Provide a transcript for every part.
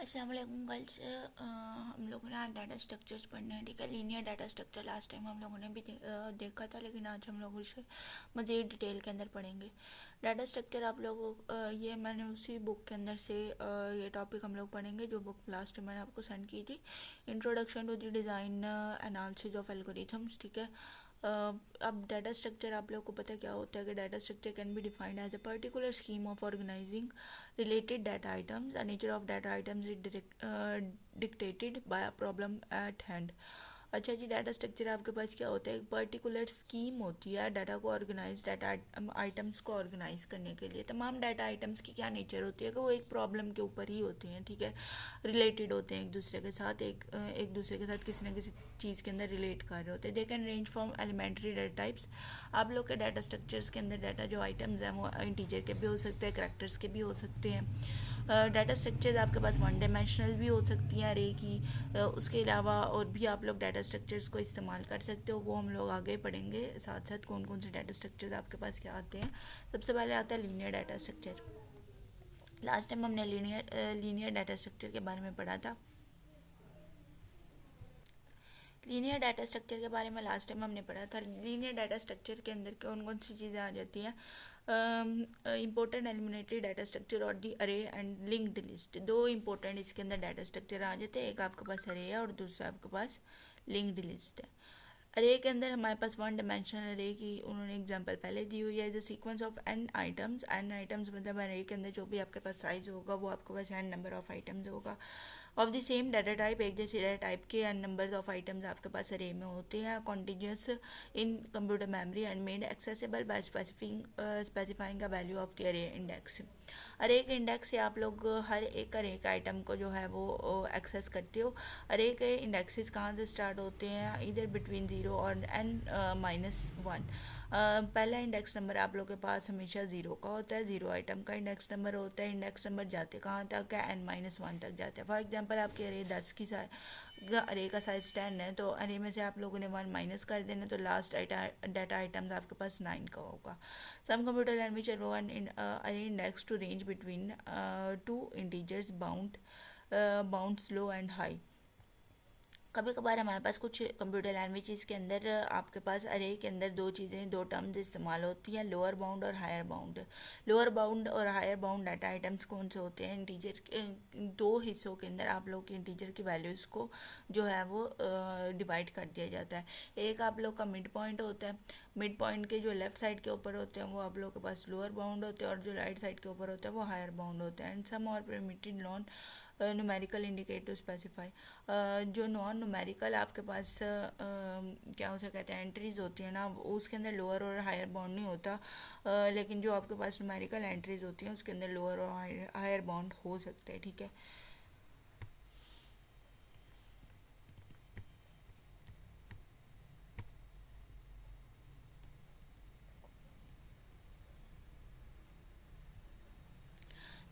अस्सलाम वालेकुम गर्ल्स। हम लोगों ने आज डाटा स्ट्रक्चर्स पढ़ने हैं, ठीक है। Linear data structure last time हम लोगों ने भी देखा था, लेकिन आज हम लोग उसे मज़ीद डिटेल के अंदर पढ़ेंगे। डाटा स्ट्रक्चर आप लोगों ये मैंने उसी बुक के अंदर से ये टॉपिक हम लोग पढ़ेंगे जो बुक लास्ट टाइम मैंने आपको सेंड की थी, introduction to the design analysis of algorithms, ठीक है। अब डाटा स्ट्रक्चर आप लोग को पता क्या होता है कि data structure can be defined as a particular scheme of organising related data items. The nature of data items is dictated by a problem at hand. अच्छा जी, डाटा स्ट्रक्चर आपके पास क्या होता है? एक पर्टिकुलर स्कीम होती है डाटा को ऑर्गेनाइज, डाटा आइटम्स को ऑर्गेनाइज करने के लिए। तमाम डाटा आइटम्स की क्या नेचर होती है कि वो एक प्रॉब्लम के ऊपर ही होते हैं, ठीक है, रिलेटेड होते हैं एक दूसरे के साथ, एक दूसरे के साथ किसी न किसी चीज़ के अंदर रिलेट कर रहे होते हैं। They can range from elementary data types. आप लोग के डाटा स्ट्रक्चर्स के अंदर डाटा जो आइटम्स हैं वो इंटीजर के भी हो सकते हैं, करैक्टर्स के भी हो सकते हैं। डाटा स्ट्रक्चर्स आपके पास वन डायमेंशनल भी हो सकती हैं अरे की, उसके अलावा और भी आप लोग डाटा स्ट्रक्चर्स को इस्तेमाल कर सकते हो, वो हम लोग आगे पढ़ेंगे साथ साथ कौन कौन से डाटा स्ट्रक्चर्स आपके पास क्या आते हैं। सबसे पहले आता है linear data structure. Last time हमने लीनियर डाटा स्ट्रक्चर के बारे में पढ़ा था। लीनियर डाटा स्ट्रक्चर के बारे में लास्ट टाइम हमने पढ़ा था। लीनियर डाटा स्ट्रक्चर के अंदर कौन कौन सी चीज़ें आ जाती हैं? इंपॉर्टेंट एलिमिनेटरी डाटा स्ट्रक्चर और दी अरे एंड लिंक्ड लिस्ट, दो इंपॉर्टेंट इसके अंदर डाटा स्ट्रक्चर आ जाते हैं। एक आपके पास अरे है और दूसरा आपके पास लिंक्ड लिस्ट है। अरे के अंदर हमारे पास वन डायमेंशनल अरे की उन्होंने एग्जांपल पहले दी हुई है, the sequence of n items. N items मतलब अरे के अंदर जो भी आपके पास साइज होगा वो आपके पास एन नंबर ऑफ आइटम्स होगा of the same data type. एक जैसे डाटा टाइप के एन नंबर्स ऑफ आइटम्स आपके पास अरे में होते हैं, continuous in computer memory and made accessible bye specifying the value of the अरे इंडेक्स। अरे के इंडेक्स से आप लोग हर एक अरे का आइटम को जो है वो एक्सेस करते हो। अरे के इंडेक्सेस कहाँ से स्टार्ट होते हैं? इधर बिटवीन ज़ीरो और n-1। पहला इंडेक्स नंबर आप लोग के पास हमेशा ज़ीरो का होता है, ज़ीरो आइटम का इंडेक्स नंबर होता है। इंडेक्स नंबर जाते कहाँ तक है? n-1 तक जाते हैं। फॉर एग्जांपल आपके अरे 10 की अरे का साइज 10 है, तो अरे में से आप लोगों ने 1 माइनस कर देना, तो लास्ट डाटा आइटम्स आपके पास 9 का होगा। Some computer language allow an array index to range between two integers bound slow and high. कभी कभार हमारे पास कुछ कंप्यूटर लैंग्वेजेस के अंदर आपके पास अरे के अंदर दो चीज़ें, दो टर्म्स इस्तेमाल होती हैं, लोअर बाउंड और हायर बाउंड। लोअर बाउंड और हायर बाउंड डाटा आइटम्स कौन से होते हैं? इंटीजर दो हिस्सों के अंदर आप लोग के इंटीजर की वैल्यूज़ को जो है वो डिवाइड कर दिया जाता है। एक आप लोग का मिड पॉइंट होता है, मिड पॉइंट के जो लेफ्ट साइड के ऊपर होते हैं वो आप लोग के पास लोअर बाउंड होते हैं और जो राइट साइड के ऊपर होता है वो हायर बाउंड होता है। एंड सम और permitted non numerical indicate to specify. जो नॉन न्यूमेरिकल आपके पास क्या उसे कहते हैं एंट्रीज होती है ना, उसके अंदर लोअर और हायर बाउंड नहीं होता, लेकिन जो आपके पास न्यूमेरिकल एंट्रीज होती हैं उसके अंदर लोअर और हायर बाउंड हो सकते हैं, ठीक है।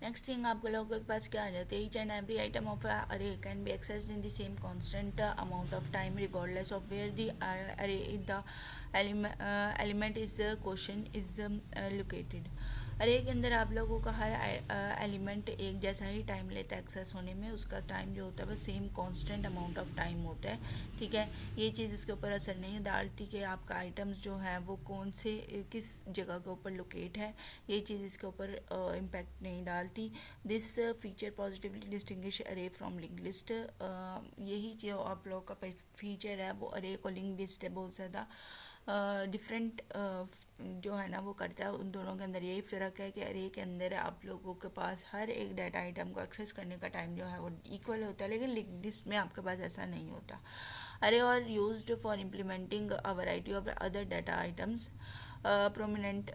नेक्स्ट थिंग आप लोगों के पास क्या आ जाते हैं? Each and every item of array can be accessed in the same constant amount of time regardless of where the array the element is question is located. Array के अंदर आप लोगों का हर एलिमेंट एक जैसा ही टाइम लेता है एक्सेस होने में, उसका टाइम जो होता है वो same constant amount of time होता है, ठीक है। ये चीज़ इसके ऊपर असर नहीं डालती कि आपका आइटम्स जो है वो कौन से किस जगह के ऊपर लोकेट है, ये चीज़ इसके ऊपर इम्पैक्ट नहीं डालती। दिस फीचर पॉजिटिवली डिस्टिंग्विश अरे फ्रॉम लिंक लिस्ट। यही जो आप लोग का फीचर है वो अरे को लिंक लिस्ट है बहुत ज़्यादा डिफरेंट जो है ना वो करता है। उन दोनों के अंदर यही फ़र्क है कि अरे के अंदर आप लोगों के पास हर एक डाटा आइटम को एक्सेस करने का टाइम जो है वो इक्वल होता है, लेकिन लिंक लिस्ट में आपके पास ऐसा नहीं होता। अरे और used for implementing a variety of other data items. Prominent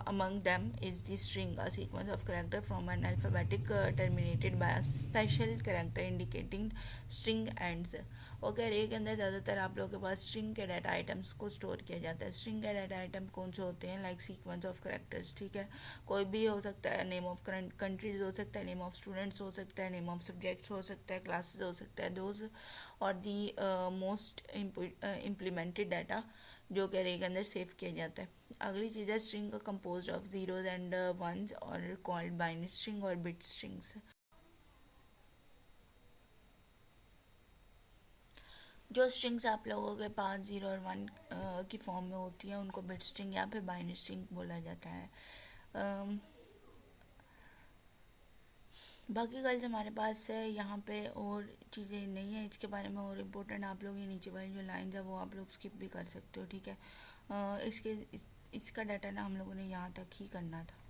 among them is the string, a sequence of character from an alphabetic terminated by a special character indicating string ends. Okay, अरे के अंदर ज़्यादातर आप लोगों के पास string के data items को store किया जाता है। स्ट्रिंग के डाटा आइटम कौन से होते हैं? लाइक सीक्वेंस ऑफ करेक्टर्स, ठीक है, कोई भी हो सकता है, नेम ऑफ कंट्रीज हो सकता है, नेम ऑफ स्टूडेंट्स हो सकता है, नेम ऑफ सब्जेक्ट्स हो सकता है, क्लासेस हो सकता है, दोज और दी मोस्ट इम्प्लीमेंटेड डाटा जो कि अरे के अंदर सेव किया जाता है। अगली चीज़ है स्ट्रिंग का compose of zeros and ones और कॉल्ड बाइनरी स्ट्रिंग और बिट स्ट्रिंग्स। जो स्ट्रिंग्स आप लोगों के पास 0 और 1 की फॉर्म में होती है उनको बिट स्ट्रिंग या फिर बाइनरी स्ट्रिंग बोला जाता है। बाकी कल हमारे पास है यहाँ पे और चीज़ें नहीं है इसके बारे में और इम्पोर्टेंट। आप लोग ये नीचे वाली जो लाइन है वो आप लोग स्किप भी कर सकते हो, ठीक है। इसका डाटा ना हम लोगों ने यहाँ तक ही करना था।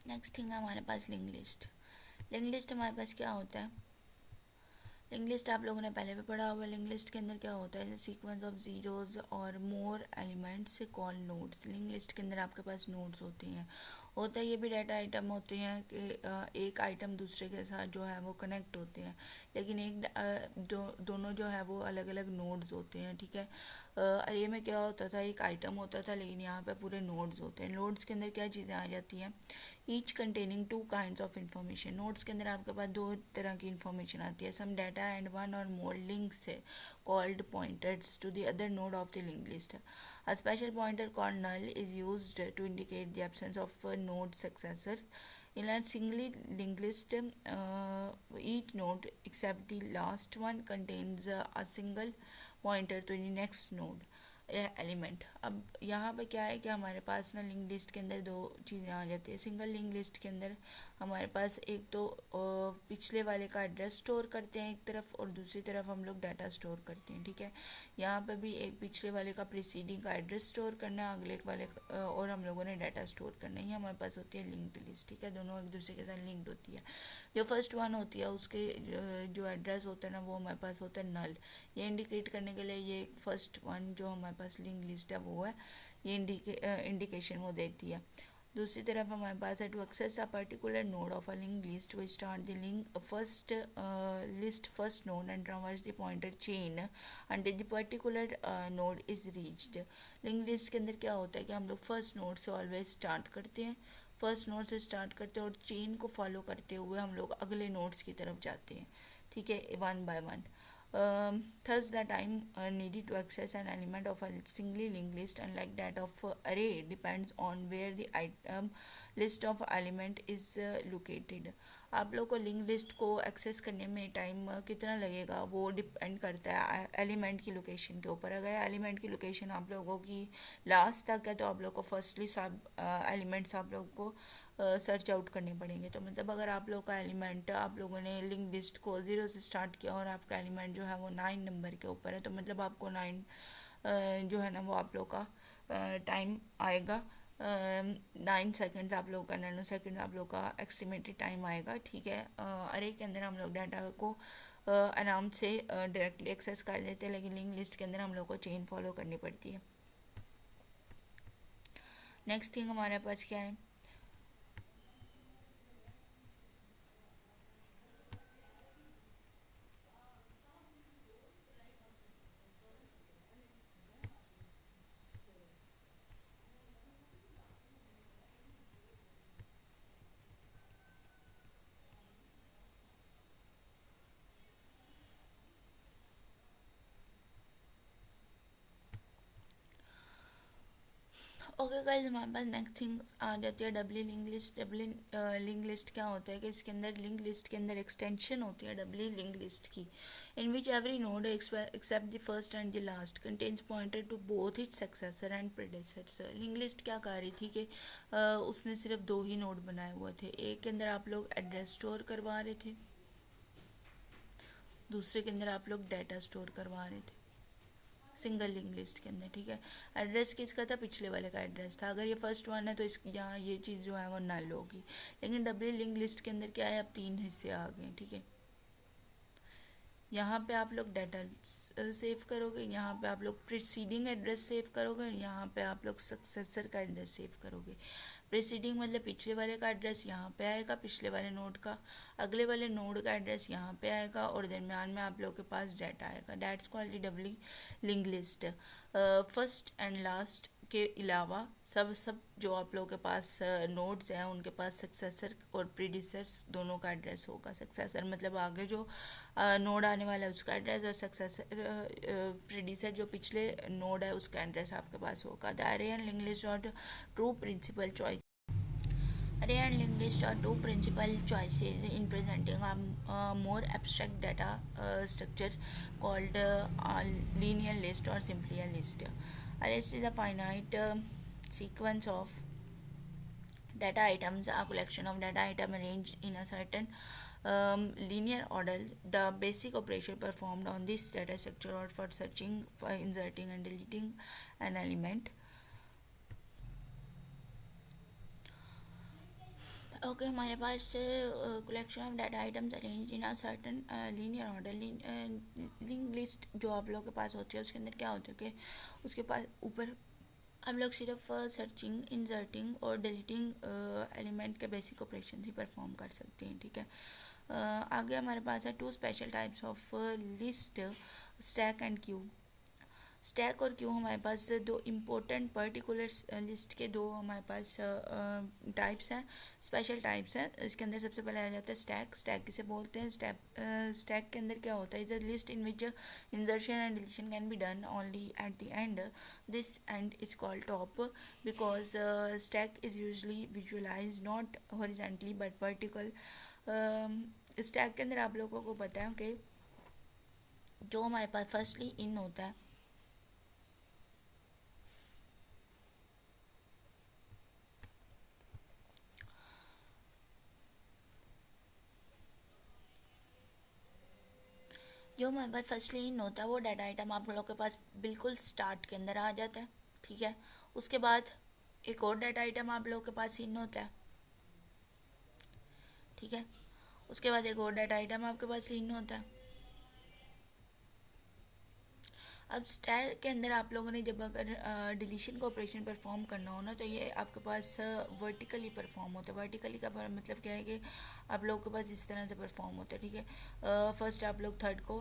नेक्स्ट थिंग है हमारे पास लिंक लिस्ट। लिंक लिस्ट हमारे पास क्या होता है? लिंक लिस्ट आप लोगों ने पहले भी पढ़ा हुआ है। लिंक लिस्ट के अंदर क्या होता है? सीक्वेंस ऑफ जीरोज और more elements call nodes. Link list के अंदर आपके पास नोड्स होते हैं। होता है ये भी डाटा आइटम होते हैं कि एक आइटम दूसरे के साथ जो है वो कनेक्ट होते हैं, लेकिन दोनों जो है वो अलग अलग नोड्स होते हैं, ठीक है। अरे में क्या होता था, एक आइटम होता था, लेकिन यहाँ पे पूरे नोड्स होते हैं। नोड्स के अंदर क्या चीज़ें आ जाती हैं? Each containing 2 kinds of information. Nodes के अंदर आपके पास 2 तरह की इंफॉर्मेशन आती है। सम data and 1 or more links called pointers to the other node of the linked list. A special pointer called null is used to indicate the absence of a node successor. In a singly linked list, each node except the last one contains a single pointer to the next node element. अब यहाँ पे क्या है कि हमारे पास ना link list के अंदर 2 चीज़ें आ जाती है। सिंगल लिंक लिस्ट के अंदर हमारे पास एक तो पिछले वाले का एड्रेस स्टोर करते हैं एक तरफ, और दूसरी तरफ हम लोग डाटा स्टोर करते हैं, ठीक है। यहाँ पे भी एक पिछले वाले का प्रीसीडिंग का एड्रेस स्टोर करना है, अगले वाले और हम लोगों ने डाटा स्टोर करना है। ये हमारे पास होती है लिंक्ड लिस्ट, ठीक है। दोनों एक दूसरे के साथ लिंक्ड होती है। जो फर्स्ट वन होती है उसके जो एड्रेस होता है ना वो हमारे पास होता है नल। ये इंडिकेट करने के लिए ये फर्स्ट वन जो हमारे पास लिंक लिस्ट है वो है, ये इंडिकेशन वो देती है। दूसरी तरफ हमारे पास है to access a particular node of a link list we start the link first list first node and traverse the pointer chain until the particular node is reached. Link list के अंदर क्या होता है कि हम लोग फर्स्ट नोड से always start करते हैं, फर्स्ट नोड से स्टार्ट करते हैं और चेन को फॉलो करते हुए हम लोग अगले नोड्स की तरफ जाते हैं, ठीक है, 1 by 1। Thus, the time needed to access an element of a singly linked list, unlike that of array, depends on where the item list of element is located. आप लोग को लिंक लिस्ट को एक्सेस करने में time कितना लगेगा वो depend करता है एलिमेंट की लोकेशन के ऊपर। अगर एलिमेंट की लोकेशन आप लोगों की लास्ट तक है तो आप लोग को फर्स्टली सब एलिमेंट्स आप लोग को सर्च आउट करने पड़ेंगे। तो मतलब अगर आप लोग का एलिमेंट, आप लोगों ने लिंक लिस्ट को 0 से स्टार्ट किया और आपका एलिमेंट जो है वो 9 नंबर के ऊपर है, तो मतलब आपको 9 जो है ना वो आप लोग का टाइम आएगा 9 सेकेंड्स आप लोग का, 9 सेकेंड्स आप लोग का एस्टिमेटेड टाइम आएगा, ठीक है। अरे के अंदर हम लोग डाटा को आराम से डायरेक्टली एक्सेस कर लेते हैं, लेकिन लिंक लिस्ट के अंदर हम लोग को चेन फॉलो करनी पड़ती है। नेक्स्ट थिंग हमारे पास क्या है? ओके गाइस, हमारे पास नेक्स्ट थिंग आ जाती है doubly link list. Doubly link list क्या होता है कि इसके अंदर लिंक लिस्ट के अंदर एक्सटेंशन होती है डब्ली लिंक लिस्ट की, in which every node except the first and the last contains pointer to both its successor and predecessor. Link list क्या कर रही थी कि उसने सिर्फ 2 ही नोड बनाए हुए थे। एक के अंदर आप लोग एड्रेस स्टोर करवा रहे थे, दूसरे के अंदर आप लोग डाटा स्टोर करवा रहे थे सिंगल लिंक लिस्ट के अंदर, ठीक है। एड्रेस किसका था? पिछले वाले का एड्रेस था। अगर ये फर्स्ट वन है तो इस यहाँ ये चीज़ जो है वो नल होगी। लेकिन डब्ल्यू लिंक लिस्ट के अंदर क्या है, अब 3 हिस्से आ गए, ठीक है। यहाँ पे आप लोग डाटा सेव करोगे, यहाँ पे आप लोग प्रीसीडिंग एड्रेस सेव करोगे, यहाँ पे आप लोग सक्सेसर का एड्रेस सेव करोगे। प्रीसीडिंग मतलब पिछले वाले का एड्रेस यहाँ पे आएगा, पिछले वाले नोड का, अगले वाले नोड का एड्रेस यहाँ पे आएगा, और दरमियान में आप लोग के पास डाटा आएगा। That's called doubly link list. First and last के अलावा सब जो आप लोगों के पास नोड्स हैं उनके पास सक्सेसर और प्रीडिसेस दोनों का एड्रेस होगा। सक्सेसर मतलब आगे जो नोड आने वाला है उसका एड्रेस, और सक्सेसर प्रीडिसेस जो पिछले नोड है उसका एड्रेस आपके पास होगा। The array and link list are two principal choice. Array and linked list are two principal choices in presenting a more abstract data structure called linear list or simply a list. A list is a finite sequence of data items, a collection of data items arranged in a certain linear order. The basic operation performed on this data structure or for searching, for inserting and deleting an element. Okay हमारे पास collection of data items arrange in a certain linear order link list जो आप लोगों के पास होती है उसके अंदर क्या होता है कि उसके पास ऊपर हम लोग सिर्फ सर्चिंग इंसर्टिंग और डिलीटिंग एलिमेंट के बेसिक ऑपरेशन ही परफॉर्म कर सकते हैं, ठीक है। आगे हमारे पास है two special types of list, stack and queue. Stack और क्यू हमारे पास दो इम्पोर्टेंट पर्टिकुलर लिस्ट के दो हमारे पास टाइप्स हैं, स्पेशल टाइप्स हैं। इसके अंदर सबसे पहले आ जाता है स्टैक। स्टैक किसे बोलते हैं? स्टैक के अंदर क्या होता है? Is a list in which insertion and deletion can be done only at the end. This end is called top because stack is usually visualize not horizontally but vertical. Stack के अंदर आप लोगों को पता है कि जो हमारे पास फर्स्टली इन होता है, जो हमारे पास फर्स्टली इन होता है वो डाटा आइटम आप लोगों के पास बिल्कुल स्टार्ट के अंदर आ जाता है, ठीक है। उसके बाद एक और डाटा आइटम आप लोगों के पास इन होता है, ठीक है। उसके बाद एक और डाटा आइटम आपके पास इन होता है। अब स्टैक के अंदर आप लोगों ने जब अगर डिलीशन का ऑपरेशन परफॉर्म करना हो ना तो ये आपके पास वर्टिकली परफॉर्म होता है। वर्टिकली का मतलब क्या है कि आप लोगों के पास इस तरह से परफॉर्म होता है, ठीक है। फर्स्ट आप लोग थर्ड को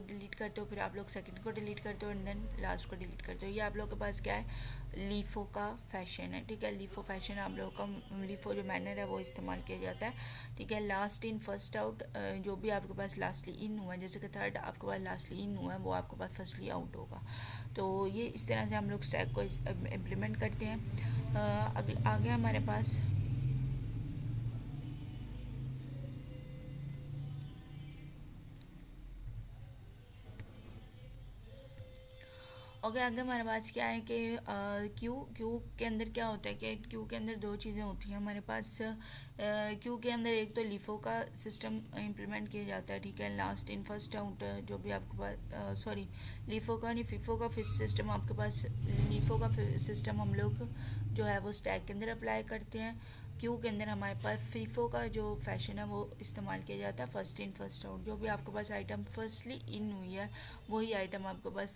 डिलीट करते हो, फिर आप लोग सेकंड को डिलीट करते हो एंड देन लास्ट को डिलीट करते हो। ये आप लोगों के पास क्या है? लीफो का फैशन है, ठीक है। लीफो फैशन आप लोगों का लीफो जो मैनर है वो इस्तेमाल किया जाता है, ठीक है। लास्ट इन फर्स्ट आउट, जो भी आपके पास लास्टली इन हुआ है, जैसे कि थर्ड आपके पास लास्टली इन हुआ है वो आपके पास फर्स्टली आउट होगा। तो ये इस तरह से हम लोग स्टैक को इम्प्लीमेंट करते हैं। आगे हमारे पास ओके आगे हमारे पास क्या है कि क्यू क्यू के अंदर क्या होता है कि क्यू के अंदर दो चीज़ें होती हैं हमारे पास। क्यू के अंदर एक तो लिफो का सिस्टम इम्प्लीमेंट किया जाता है, ठीक है। लास्ट इन फर्स्ट आउट जो भी आपके पास सॉरी लिफो का नहीं फिफो का सिस्टम आपके पास, लिफो का सिस्टम हम लोग जो है वो स्टैक के अंदर अप्लाई करते हैं। क्यू के अंदर हमारे पास फीफो का जो फैशन है वो इस्तेमाल किया जाता है, फर्स्ट इन फर्स्ट आउट। जो भी आपके पास आइटम फर्स्टली इन हुई है वही आइटम आपके पास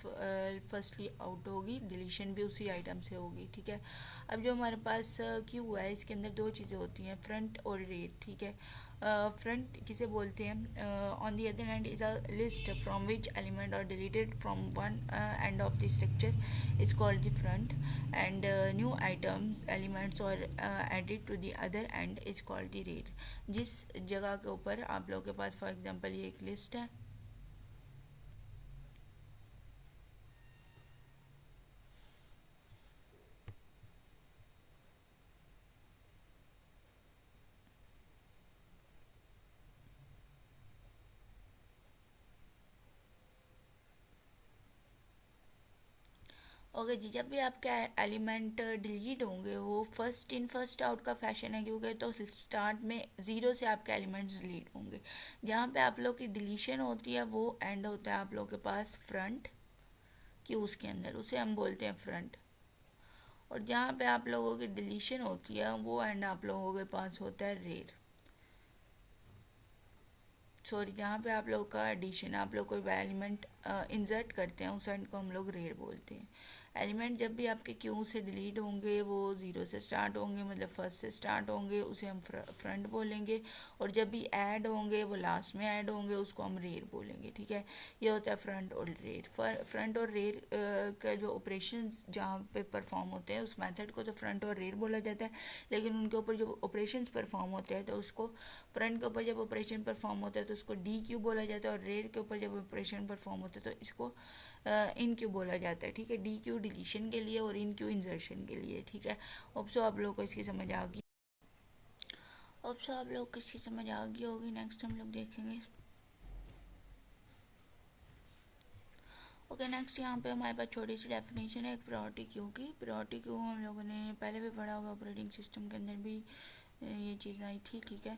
फर्स्टली आउट होगी, डिलीशन भी उसी आइटम से होगी, ठीक है। अब जो हमारे पास क्यू है इसके अंदर दो चीज़ें होती हैं, फ्रंट और रेर, ठीक है। फ्रंट किसे बोलते हैं? On the other hand is a list from which element are deleted from one end of the structure is called the front end new items elements are added to the other end is called the rear. जिस जगह के ऊपर आप लोगों के पास for example ये एक list है, ओके जी। जब भी आपके एलिमेंट डिलीट होंगे वो फर्स्ट इन फर्स्ट आउट का फैशन है, क्योंकि तो स्टार्ट में ज़ीरो से आपके एलिमेंट्स डिलीट होंगे। जहाँ पे आप लोग की डिलीशन होती है वो एंड होता है आप लोग के पास फ्रंट कि उसके अंदर, उसे हम बोलते हैं फ्रंट। और जहाँ पे आप लोगों की डिलीशन होती है वो एंड आप लोगों के पास होता है रेर, सॉरी जहाँ पे आप लोग का एडिशन, आप लोग कोई एलिमेंट इंसर्ट करते हैं उस एंड को हम लोग रेर बोलते हैं। एलिमेंट जब भी आपके क्यू से डिलीट होंगे वो ज़ीरो से स्टार्ट होंगे, मतलब फर्स्ट से स्टार्ट होंगे, उसे हम फ्रंट बोलेंगे। और जब भी ऐड होंगे वो लास्ट में ऐड होंगे, उसको हम रेर बोलेंगे, ठीक है। ये होता है फ्रंट और रेर। फ्रंट और रेर का जो ऑपरेशंस जहाँ पे परफॉर्म होते हैं उस मेथड को तो फ्रंट और रेर बोला जाता है, लेकिन उनके ऊपर जो ऑपरेशंस परफॉर्म होते हैं तो उसको फ्रंट के ऊपर जब ऑपरेशन परफॉर्म होता है तो उसको डी क्यू बोला जाता है, और रेर के ऊपर जब ऑपरेशन परफॉर्म होता है तो इसको इन क्यू बोला जाता है, ठीक है। डी क्यू डिलीशन के लिए और इन क्यू इंसर्शन के लिए, ठीक है। अब सो आप लोगों को इसकी समझ आ गई। अब सब लोग किसी समझ आ गई होगी। नेक्स्ट हम लोग देखेंगे। ओके नेक्स्ट यहाँ पे हमारे पास छोटी सी डेफिनेशन है एक प्रायोरिटी क्यू की। प्रायोरिटी क्यू हम लोगों ने पहले भी पढ़ा हुआ, ऑपरेटिंग सिस्टम के अंदर भी ये चीज़ आई थी, ठीक है।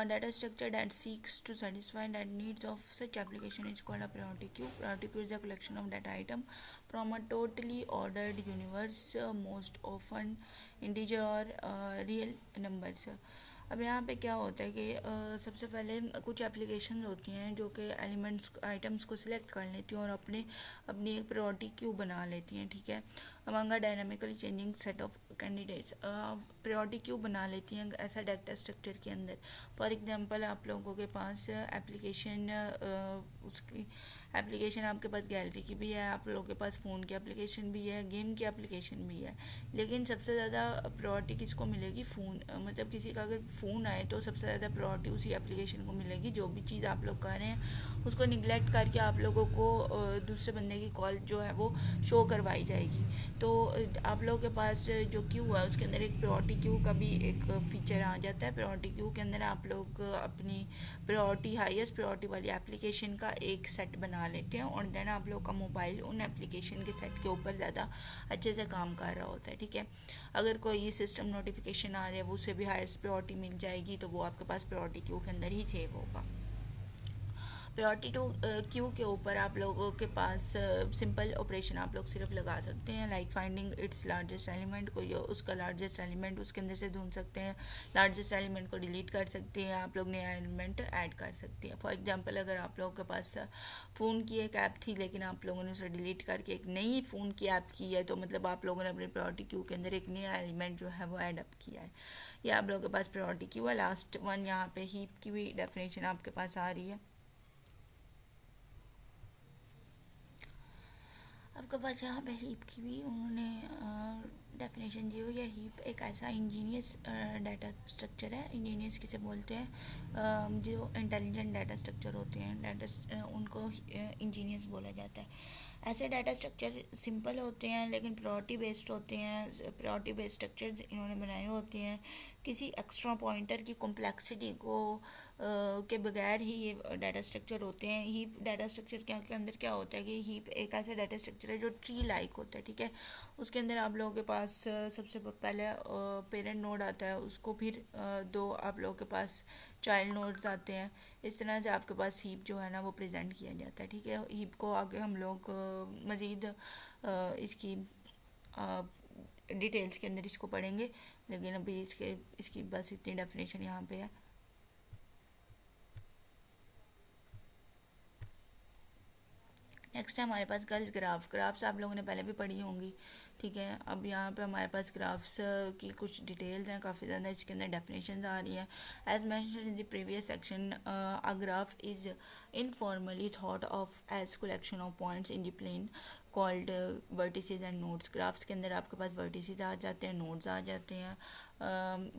Data structure that seeks to satisfy that needs of such application is called a priority queue. Priority queue is a collection of data item from a totally ordered universe, most often integer or real numbers. अब यहाँ पे क्या होता है कि सबसे पहले कुछ एप्लीकेशन होती हैं जो कि एलिमेंट्स आइटम्स को सिलेक्ट कर लेती हैं और अपने अपनी एक प्रायोरिटी क्यू बना लेती हैं, ठीक है। Among a dynamically changing set of candidates priority queue बना लेती हैं ऐसा डाटा स्ट्रक्चर के अंदर। फॉर एग्जांपल आप लोगों के पास एप्लीकेशन उसकी एप्लीकेशन आपके पास गैलरी की भी है, आप लोगों के पास फ़ोन की एप्लीकेशन भी है, गेम की एप्लीकेशन भी है, लेकिन सबसे ज़्यादा प्रायोरिटी किसको मिलेगी? फ़ोन, मतलब किसी का अगर फ़ोन आए तो सबसे ज़्यादा प्रायोरिटी उसी एप्लीकेशन को मिलेगी। जो भी चीज़ आप लोग कर रहे हैं उसको निगलेक्ट करके आप लोगों को दूसरे बंदे की कॉल जो है वो शो करवाई जाएगी। तो आप लोगों के पास जो क्यू है उसके अंदर एक प्रायोरिटी क्यू का भी एक फीचर आ जाता है। प्रायोरिटी क्यू के अंदर आप लोग अपनी प्रायोरिटी हाईएस्ट प्रायोरिटी वाली एप्लीकेशन का एक सेट बना लेते हैं और देन आप लोग का मोबाइल उन एप्लीकेशन के सेट के ऊपर ज़्यादा अच्छे से काम कर रहा होता है, ठीक है। अगर कोई सिस्टम नोटिफिकेशन आ रहा है वो उसे भी हाईएस्ट प्रायोरिटी मिल जाएगी, तो वो आपके पास प्रायोरिटी क्यू के अंदर ही सेव होगा। प्रायोरिटी टू क्यू के ऊपर आप लोगों के पास सिंपल ऑपरेशन आप लोग सिर्फ लगा सकते हैं, like finding its largest element, कोई उसका लार्जेस्ट एलिमेंट उसके अंदर से ढूंढ सकते हैं, लार्जेस्ट एलिमेंट को डिलीट कर सकते हैं, आप लोग नया एलिमेंट ऐड कर सकते हैं। फॉर एग्जांपल अगर आप लोगों के पास फ़ोन की एक ऐप थी लेकिन आप लोगों ने उसे डिलीट करके एक नई फ़ोन की ऐप की है, तो मतलब आप लोगों ने अपनी प्रायोरिटी क्यू के अंदर एक नया एलिमेंट जो है वो ऐड अप किया है। या आप लोगों के पास प्रायोरिटी क्यू है। लास्ट वन यहाँ पे हीप की भी डेफिनेशन आपके पास आ रही है। आपके पास यहाँ पे हीप की भी उन्होंने डेफिनेशन दी हुई है। हीप एक ऐसा इंजीनियस डाटा स्ट्रक्चर है। इंजीनियस किसे बोलते हैं? जो इंटेलिजेंट डाटा स्ट्रक्चर होते हैं, उनको इंजीनियस बोला जाता है। ऐसे डाटा स्ट्रक्चर सिंपल होते हैं लेकिन प्रायोरिटी बेस्ड होते हैं। प्रायोरिटी बेस्ड स्ट्रक्चर्स इन्होंने बनाए होते हैं किसी एक्स्ट्रा पॉइंटर की कॉम्प्लेक्सिटी को के बगैर ही ये डाटा स्ट्रक्चर होते हैं। हीप डाटा स्ट्रक्चर के अंदर क्या होता है कि हीप एक ऐसा डाटा स्ट्रक्चर है जो ट्री लाइक होता है, ठीक है। उसके अंदर आप लोगों के पास सबसे पहले पेरेंट नोड आता है, उसको फिर दो आप लोगों के पास चाइल्ड नोड्स आते हैं। इस तरह से आपके पास हीप जो है ना वो प्रेजेंट किया जाता है, ठीक है। हीप को आगे हम लोग मज़ीद इसकी डिटेल्स के अंदर इसको पढ़ेंगे, लेकिन अभी इसकी बस इतनी डेफिनेशन यहाँ पे है। नेक्स्ट है हमारे पास गर्ल्स ग्राफ्स आप लोगों ने पहले भी पढ़ी होंगी, ठीक है। अब यहाँ पे हमारे पास ग्राफ्स की कुछ डिटेल्स हैं, काफ़ी ज़्यादा इसके अंदर डेफिनेशन आ रही हैं। As mentioned in the previous section, a graph is informally thought of as collection of points in the plane called vertices and nodes. Graphs के अंदर आपके पास वर्टिसेस आ जाते हैं, नोड्स आ जाते हैं।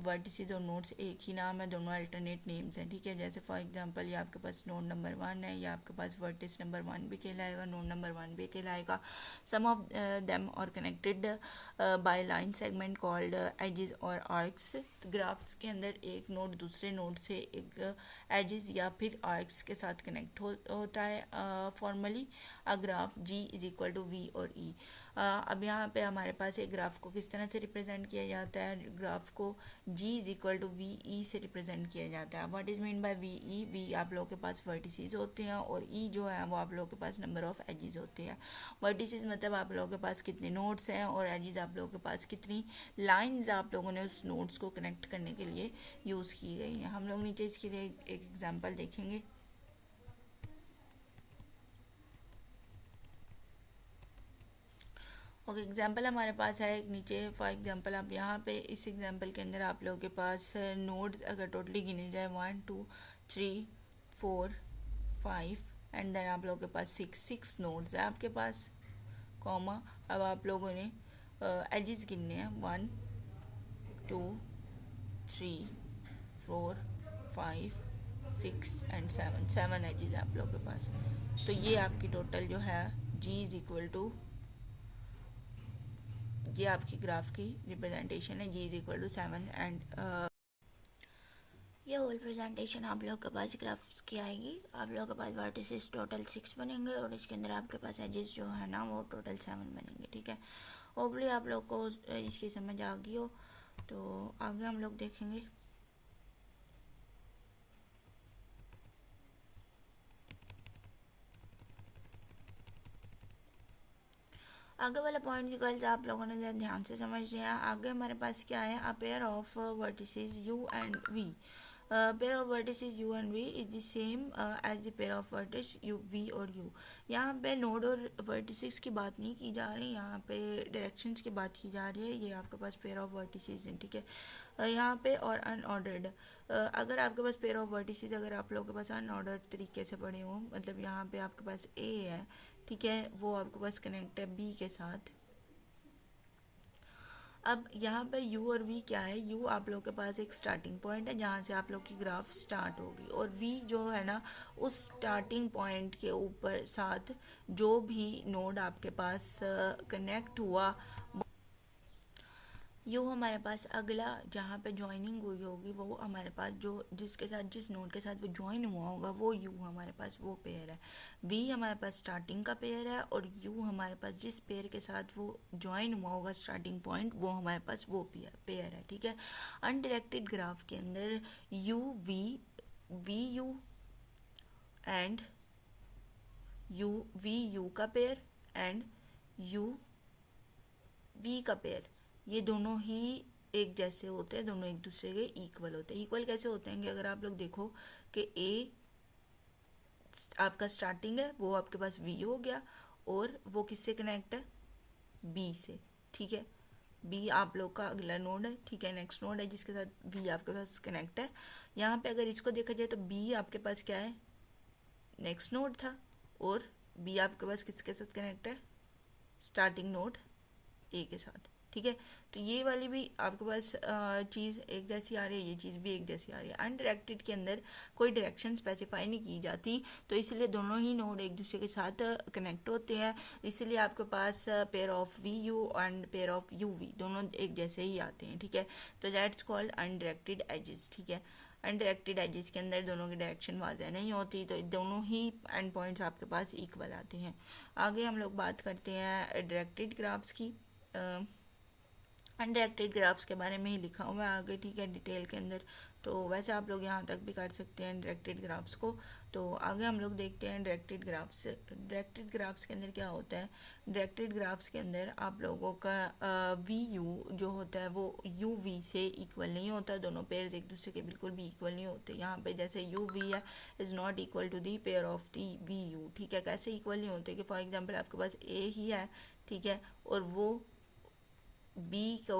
वर्टिसेस और नोड्स एक ही नाम है, दोनों अल्टरनेट नेम्स हैं, ठीक है। जैसे फॉर एग्जांपल ये आपके पास नोड नंबर 1 है, या आपके पास वर्टिस नंबर 1 भी कहलाएगा, नोड नंबर 1 भी कहलाएगा। Some of them are connected by line segment called edges or arcs. Graphs के अंदर एक नोड दूसरे नोड से एक एजेस या फिर आर्क्स के साथ कनेक्ट होता है। Formally a graph G is equal to V और ई। अब यहाँ पे हमारे पास एक ग्राफ को किस तरह से रिप्रेजेंट किया जाता है? ग्राफ को G is equal to V E से रिप्रेजेंट किया जाता है। What is mean by V E? V आप लोगों के पास वर्टिसेस होते हैं और ई जो है वो आप लोगों के पास नंबर ऑफ एजेस होते हैं। वर्टिसेस मतलब आप लोगों के पास कितने नोड्स हैं, और एजेस आप लोगों के पास कितनी लाइंस आप लोगों ने उस नोड्स को कनेक्ट करने के लिए यूज़ की गई हैं। हम लोग नीचे इसके लिए एक एग्जाम्पल देखेंगे। ओके एग्जाम्पल हमारे पास है एक नीचे। फॉर एग्जांपल आप यहाँ पे इस एग्जांपल के अंदर आप लोगों के पास नोड्स अगर टोटली गिने जाए 1 2 3 4 5 एंड देन आप लोगों के पास 6 नोड्स है आपके पास, कॉमा। अब आप लोगों ने एजेस गिनने हैं 1 2 3 4 5 6 एंड 7 एजेस आप लोगों के पास। तो ये आपकी टोटल जो है जी इज इक्वल टू, ये आपकी ग्राफ की रिप्रेजेंटेशन है। जी इज इक्वल टू 7 एंड ये होल प्रेजेंटेशन आप लोग के पास ग्राफ्स की आएगी। आप लोगों के पास वर्टिसेस टोटल 6 बनेंगे और इसके अंदर आपके पास एजेस जो है ना वो टोटल 7 बनेंगे, ठीक है। होपली आप लोग को इसकी समझ आ गई हो। तो आगे हम लोग देखेंगे। आगे वाला पॉइंट गर्ल्स आप लोगों ने ध्यान से समझ लिया। आगे हमारे पास क्या है, a pair of vertices u and v। Pair of vertices u and v is the same as the pair of vertex u v और u। यहाँ पे नोड और वर्टिसेस की बात नहीं की जा रही, यहाँ पे डायरेक्शंस की बात की जा रही है। ये आपके पास पेयर ऑफ वर्टिसेस हैं, ठीक है। यहाँ पे और अनऑर्डर्ड, अगर आपके पास पेयर ऑफ वर्टिसेस अगर आप लोगों के पास अनऑर्डर्ड तरीके से पड़े हों, मतलब यहाँ पे आपके पास a है, ठीक है, वो आपके पास कनेक्ट है b के साथ। अब यहाँ पे u और v क्या है, u आप लोग के पास एक स्टार्टिंग पॉइंट है जहाँ से आप लोग की ग्राफ स्टार्ट होगी, और v जो है ना उस स्टार्टिंग पॉइंट के ऊपर साथ जो भी नोड आपके पास कनेक्ट हुआ, यू हमारे पास अगला जहाँ पे ज्वाइनिंग हुई होगी वो हमारे पास जो जिसके साथ जिस नोड के साथ वो ज्वाइन हुआ होगा वो यू हमारे पास वो पेयर है। वी हमारे पास स्टार्टिंग का पेयर है, और यू हमारे पास जिस पेयर के साथ वो ज्वाइन हुआ होगा स्टार्टिंग पॉइंट वो हमारे पास वो पेयर है, ठीक है। अनडायरेक्टेड ग्राफ के अंदर U V U and U V U का पेयर एंड यू वी का पेयर, ये दोनों ही एक जैसे होते हैं, दोनों एक दूसरे के इक्वल होते हैं। इक्वल कैसे होते हैं कि अगर आप लोग देखो कि ए आपका स्टार्टिंग है वो आपके पास वी हो गया, और वो किससे कनेक्ट है, बी से, ठीक है। बी आप लोग का अगला नोड है, ठीक है, नेक्स्ट नोड है जिसके साथ बी आपके पास कनेक्ट है। यहाँ पे अगर इसको देखा जाए तो बी आपके पास क्या है, नेक्स्ट नोड था, और बी आपके पास किसके साथ कनेक्ट है, स्टार्टिंग नोड ए के साथ, ठीक है। तो ये वाली भी आपके पास चीज़ एक जैसी आ रही है, ये चीज़ भी एक जैसी आ रही है। अनडायरेक्टेड के अंदर कोई डायरेक्शन स्पेसिफाई नहीं की जाती, तो इसलिए दोनों ही नोड एक दूसरे के साथ कनेक्ट होते हैं, इसलिए आपके पास pair of V U and pair of U V दोनों एक जैसे ही आते हैं, ठीक है। तो दैट्स कॉल्ड अनडायरेक्टेड एजेस, ठीक है। अनडायरेक्टेड एजेस के अंदर दोनों की डायरेक्शन वाज़ह नहीं होती, तो दोनों ही एंड पॉइंट्स आपके पास इक्वल आते हैं। आगे हम लोग बात करते हैं डायरेक्टेड ग्राफ्स की। अनडायरेक्टेड ग्राफ्स के बारे में ही लिखा हुआ है आगे, ठीक है, डिटेल के अंदर। तो वैसे आप लोग यहाँ तक भी कर सकते हैं डायरेक्टेड ग्राफ्स को। तो आगे हम लोग देखते हैं डायरेक्टेड ग्राफ्स। डायरेक्टेड ग्राफ्स के अंदर क्या होता है, डायरेक्टेड ग्राफ्स के अंदर आप लोगों का वी यू जो होता है वो यू वी से इक्वल नहीं होता, दोनों पेयर्स एक दूसरे के बिल्कुल भी इक्वल नहीं होते। यहाँ पे जैसे यू वी है is not equal to the pair of the V U, ठीक है। कैसे इक्वल नहीं होते कि फॉर एग्जाम्पल आपके पास ए ही है, ठीक है, और वो बी को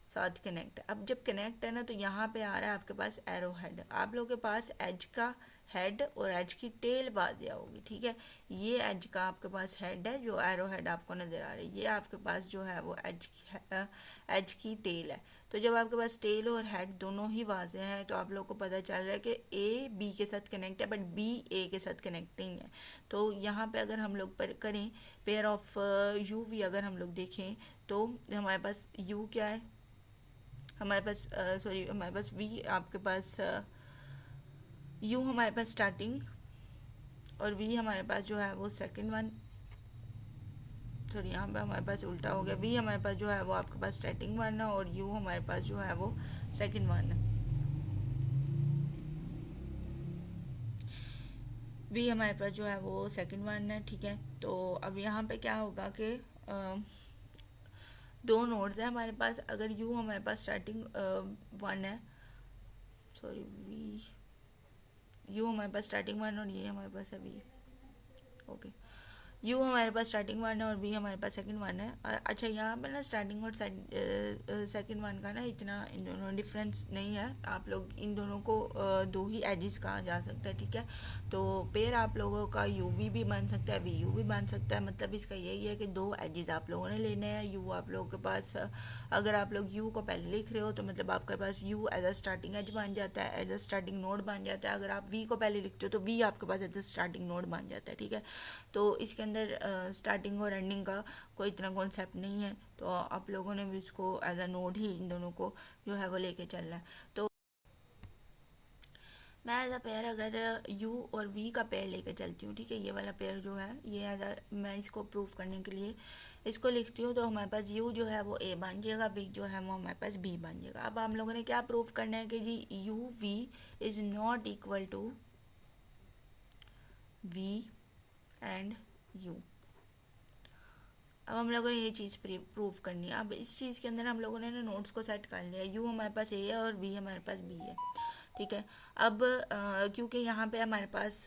साथ कनेक्ट है। अब जब कनेक्ट है ना तो यहाँ पे आ रहा है आपके पास एरो हेड, आप लोगों के पास एज का हेड और एज की टेल वाज़िया होगी, ठीक है। ये एज का आपके पास हेड है जो एरो हेड आपको नज़र आ रही है, ये आपके पास जो है वो एज की टेल है। तो जब आपके पास टेल और हेड दोनों ही वाजे हैं तो आप लोग को पता चल रहा है कि ए बी के साथ कनेक्ट है, बट बी ए के साथ कनेक्ट नहीं है। तो यहाँ पे अगर हम लोग करें पेयर ऑफ यू वी, अगर हम लोग देखें तो हमारे पास यू क्या है, हमारे पास हमारे पास वी आपके पास यू हमारे पास स्टार्टिंग, और वी हमारे पास जो है वो सेकंड वन, सॉरी यहाँ पे हमारे पास उल्टा हो गया, वी हमारे पास जो है वो आपके पास स्टार्टिंग वन है, और यू हमारे पास जो है वो सेकंड वन है। वी हमारे पास जो है वो सेकंड वन है, ठीक है। तो अब यहाँ पे क्या होगा कि दो नोड्स हैं हमारे पास, अगर यू हमारे पास स्टार्टिंग वन है, सॉरी वी यू हमारे पास स्टार्टिंग वन और ये हमारे पास है वी, ओके। यू हमारे पास स्टार्टिंग वन है और बी हमारे पास सेकंड वन है। अच्छा यहाँ पे ना स्टार्टिंग और सेकंड वन का ना इतना इन दोनों डिफरेंस नहीं है, आप लोग इन दोनों को दो ही एजेस कहा जा सकता है, ठीक है। तो पेयर आप लोगों का यू वी भी बन सकता है, वी यू भी बन सकता है, मतलब इसका यही है कि दो एजेस आप लोगों ने लेने हैं। यू आप लोगों के पास अगर आप लोग यू को पहले लिख रहे हो तो मतलब आपके पास U as a starting edge बन जाता है, एज अ स्टार्टिंग नोड बन जाता है। अगर आप वी को पहले लिखते हो तो वी आपके पास एज अ स्टार्टिंग नोड बन जाता है, ठीक है। तो इसके अंदर स्टार्टिंग और एंडिंग का कोई इतना कॉन्सेप्ट नहीं है, तो आप लोगों ने भी उसको एज अ नोड ही इन दोनों को जो है वो लेके चलना है। तो मैं एज अ पेयर अगर u और v का पेयर लेकर चलती हूँ, ठीक है, ये वाला पेयर जो है ये एज अ, मैं इसको प्रूव करने के लिए इसको लिखती हूँ, तो हमारे पास u जो है वो a बन जाएगा, v जो है वो हमारे पास b बन जाएगा। अब हम लोगों ने क्या प्रूव करना है कि G u v is not equal to v and u। अब हम लोगों ने ये चीज़ प्रूव करनी है। अब इस चीज़ के अंदर हम लोगों ने ना नोट्स को सेट कर लिया, u हमारे पास a है और v हमारे पास b है, ठीक है। अब क्योंकि यहाँ पे हमारे पास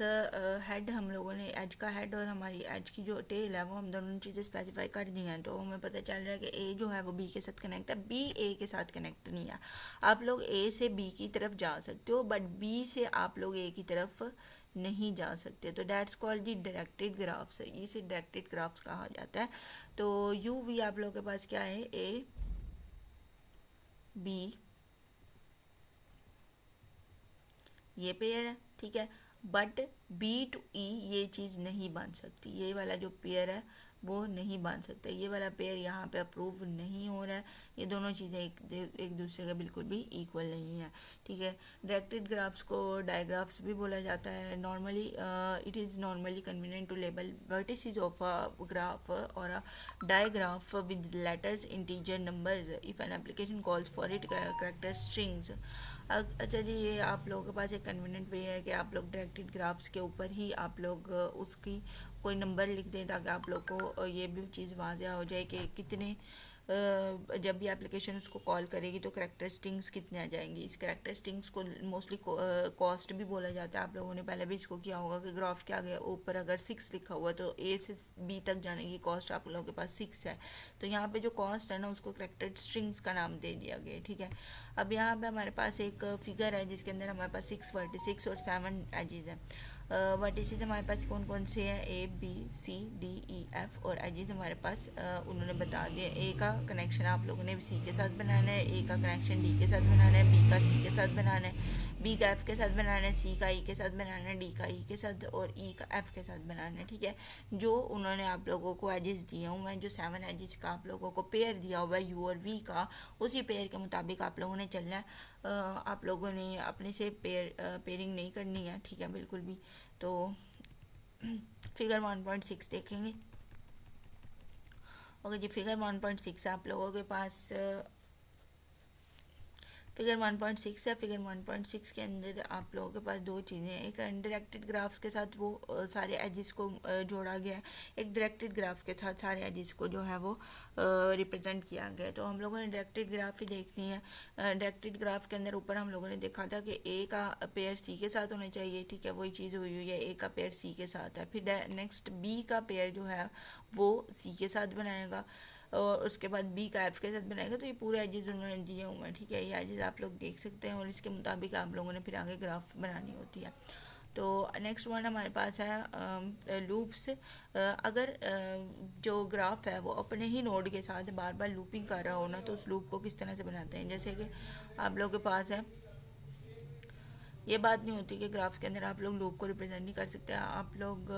हेड, हम लोगों ने एज का हेड और हमारी एज की जो टेल है वो हम दोनों चीज़ें स्पेसिफाई कर दी हैं, तो हमें पता चल रहा है कि ए जो है वो बी के साथ कनेक्ट है, बी ए के साथ कनेक्ट नहीं है। आप लोग ए से बी की तरफ जा सकते हो बट बी से आप लोग ए की तरफ नहीं जा सकते, तो that's called the directed graphs, इसे डायरेक्टेड ग्राफ्स कहा जाता है। तो यू वी आप लोगों के पास क्या है, ए बी ये पेयर है, ठीक है, बट बी टू ई ये चीज़ नहीं बन सकती, ये वाला जो पेयर है वो नहीं बन सकता, ये वाला पेयर यहाँ पे अप्रूव नहीं हो रहा है, ये दोनों चीज़ें एक दूसरे का बिल्कुल भी इक्वल नहीं है, ठीक है। डायरेक्टेड ग्राफ्स को डायग्राफ्स भी बोला जाता है। Normally it is normally convenient to label vertices of a graph or a digraph with letters integer numbers if an application calls for it character strings. अच्छा जी, ये आप लोगों के पास एक कन्वीनियंट वे है कि आप लोग डायरेक्टेड ग्राफ्स के ऊपर ही आप लोग उसकी कोई नंबर लिख दें ताकि आप लोग को ये भी चीज़ वाज़ह हो जाए कि कितने जब भी एप्लीकेशन उसको कॉल करेगी तो करेक्टर स्ट्रिंग्स कितने आ जाएंगी। इस करेक्टर स्ट्रिंग्स को मोस्टली कॉस्ट भी बोला जाता है। आप लोगों ने पहले भी इसको किया होगा कि ग्राफ के आगे ऊपर अगर 6 लिखा हुआ तो ए से बी तक जाने की कॉस्ट आप लोगों के पास 6 है, तो यहाँ पे जो कॉस्ट है ना उसको करेक्टर स्ट्रिंग्स का नाम दे दिया गया, ठीक है। अब यहाँ पे हमारे पास एक फिगर है जिसके अंदर हमारे पास 6 वर्टिसेस और 7 एजेस हैं। वर्टिसेस हमारे पास कौन कौन से हैं, A B C D E F, और एजेस हमारे पास उन्होंने बता दिया। ए का कनेक्शन आप लोगों ने सी के साथ बनाना है, ए का कनेक्शन डी के साथ बनाना है, बी का सी के साथ बनाना है, बी का एफ के साथ बनाना है, सी का ई के साथ बनाना है, डी का ई के साथ और ई का एफ के साथ बनाना है, ठीक है। जो उन्होंने आप लोगों को एजेस दिए हुए हैं, जो 7 एजेस का आप लोगों को पेयर दिया हुआ है यू और वी का, उसी पेयर के मुताबिक आप लोगों ने चलना है। आप लोगों ने अपने से पेयरिंग नहीं करनी है, ठीक है, बिल्कुल भी। तो फिगर 1.6 देखेंगे। ओके जी, फिगर 1.6 आप लोगों के पास फिगर 1.6 है। फिगर 1.6 के अंदर आप लोगों के पास दो चीज़ें हैं, एक अनडायरेक्टेड ग्राफ्स के साथ वो सारे एजेस को जोड़ा गया है, एक डायरेक्टेड ग्राफ के साथ सारे एजेस को जो है वो रिप्रेजेंट किया गया है। तो हम लोगों ने डायरेक्टेड ग्राफ ही देखनी है। डायरेक्टेड ग्राफ के अंदर ऊपर हम लोगों ने देखा था कि ए का पेयर सी के साथ होना चाहिए, ठीक है, वही चीज़ हुई हुई है, ए का पेयर सी के साथ है। फिर नेक्स्ट बी का पेयर जो है वो सी के साथ बनाएगा और उसके बाद बी का एफ के साथ बनाएगा। तो ये पूरे एजेस उन्होंने दिए हुए हैं, ठीक है, ये एजेस आप लोग देख सकते हैं और इसके मुताबिक आप लोगों ने फिर आगे ग्राफ बनानी होती है। तो नेक्स्ट वन हमारे पास है लूप्स। अगर जो ग्राफ है वो अपने ही नोड के साथ बार बार लूपिंग कर रहा हो ना, तो उस लूप को किस तरह से बनाते हैं, जैसे कि आप लोगों के पास है, ये बात नहीं होती कि ग्राफ के अंदर आप लोग लूप को रिप्रेजेंट नहीं कर सकते। आप लोग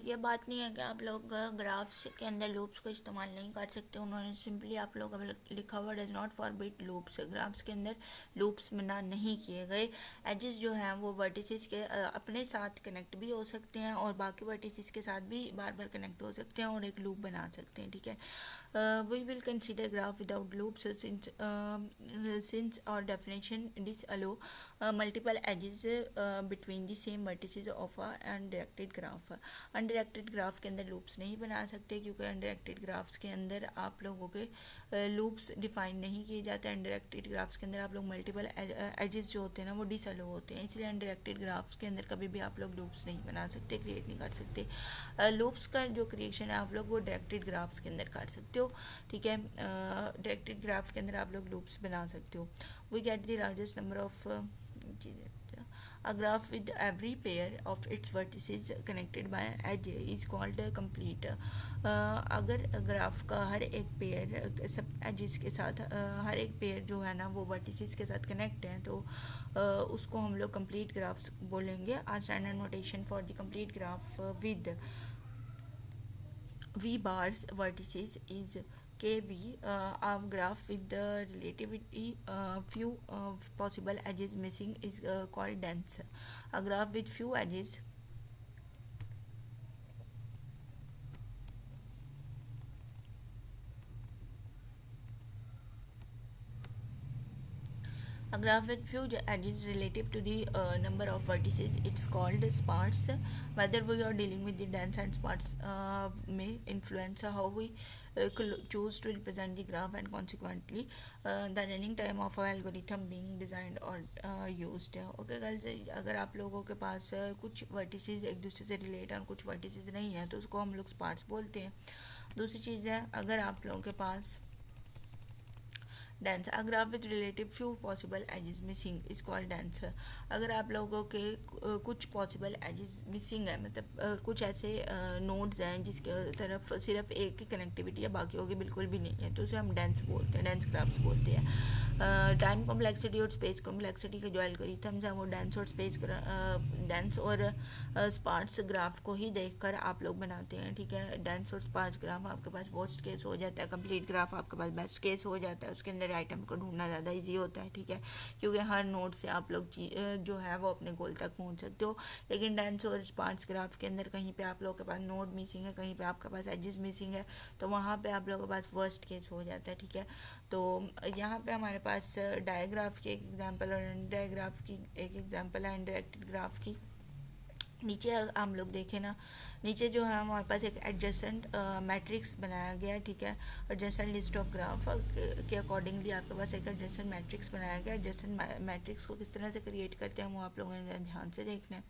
ये बात नहीं है कि आप लोग ग्राफ्स के अंदर लूप्स को इस्तेमाल नहीं कर सकते। उन्होंने सिंपली आप लोग लिखा हुआ does not forbid loops, graphs के अंदर लूप्स मना नहीं किए गए। एजेस जो हैं वो वर्टिसेस के अपने साथ कनेक्ट भी हो सकते हैं और बाकी वर्टिसेस के साथ भी बार बार कनेक्ट हो सकते हैं और एक लूप बना सकते हैं, ठीक है। We will consider graph without loops since our definition disallow multiple edges between the same vertices of a undirected graph। Undirected graph के अंदर लूप्स नहीं बना सकते, क्योंकि अनडायरेक्टेड ग्राफ्स के अंदर आप लोगों के लूप्स डिफाइन नहीं किए जाते। अनडायरेक्टेड ग्राफ्स के अंदर आप लोग मल्टीपल एजेस जो होते हैं ना वो डिसअलो होते हैं, इसलिए अनडायरेक्टेड ग्राफ्स के अंदर कभी भी आप लोग लूप्स नहीं बना सकते, क्रिएट नहीं कर सकते। लूप्स का जो क्रिएशन है आप लोग वो डायरेक्टेड ग्राफ्स के अंदर कर सकते हो, ठीक है। डायरेक्टेड ग्राफ के अंदर आप लोग लूप्स बना सकते हो। We get the largest number of a graph with every pair of its vertices connected by edge is called complete। अगर ग्राफ का हर एक पेयर सब एजेस के साथ हर एक पेयर जो है ना वो वर्टिसेस के साथ कनेक्ट हैं तो उसको हम लोग कंप्लीट ग्राफ्स बोलेंगे। आज standard notation for the complete graph with V bars vertices is KV, a graph with the relatively few possible edges missing is called dense। A graph with few edges A graph with few edges relative to the number of vertices, it's called sparse। Whether we are dealing with the dense and sparse may influence how we choose to represent the graph and consequently the running time of our algorithm being designed or used। Okay girls, अगर आप लोगों के पास कुछ vertices एक दूसरे से relate और कुछ vertices नहीं है तो उसको हम लोग sparse बोलते हैं। दूसरी चीज़ है अगर आप लोगों के पास dense, a graph with relative few possible edges missing is called dense। अगर आप लोगों के कुछ possible edges missing है, मतलब कुछ ऐसे नोड्स हैं जिसके तरफ सिर्फ एक की कनेक्टिविटी है बाकियों की बिल्कुल भी नहीं है तो उसे हम डेंस बोलते हैं, डेंस ग्राफ्स बोलते हैं। टाइम कॉम्प्लेक्सिटी और स्पेस कॉम्प्लेक्सिटी के जो एल्गोरिथम्स हैं वो डेंस और डेंस और स्पार्स ग्राफ को ही देखकर आप लोग बनाते हैं, ठीक है। डेंस और स्पार्स ग्राफ आपके पास वर्स्ट केस हो जाता है, कंप्लीट ग्राफ आपके पास बेस्ट केस हो जाता है, उसके अंदर आइटम को ढूंढना ज़्यादा इजी होता है, ठीक है, क्योंकि हर नोड से आप लोग जो है वो अपने गोल तक पहुंच सकते हो। लेकिन डेंस और स्पार्स ग्राफ के अंदर कहीं पे आप लोगों के पास नोड मिसिंग है, कहीं पे आपके पास एजेस मिसिंग है तो वहाँ पे आप लोगों के पास वर्स्ट केस हो जाता है, ठीक है। तो यहाँ पे हमारे पास डायग्राफ की एक एग्जाम्पल और डायग्राफ की एक एग्जाम्पल है अनडायरेक्टेड ग्राफ की। नीचे हम लोग देखें ना, नीचे जो है हमारे पास एक एडजेसेंट मैट्रिक्स बनाया गया है, ठीक है। एडजेसेंट लिस्ट ऑफ ग्राफ के अकॉर्डिंगली आपके पास एक एडजेसेंट मैट्रिक्स बनाया गया है। एडजेसेंट मैट्रिक्स को किस तरह से क्रिएट करते हैं वो आप लोगों ने ध्यान से देखना है।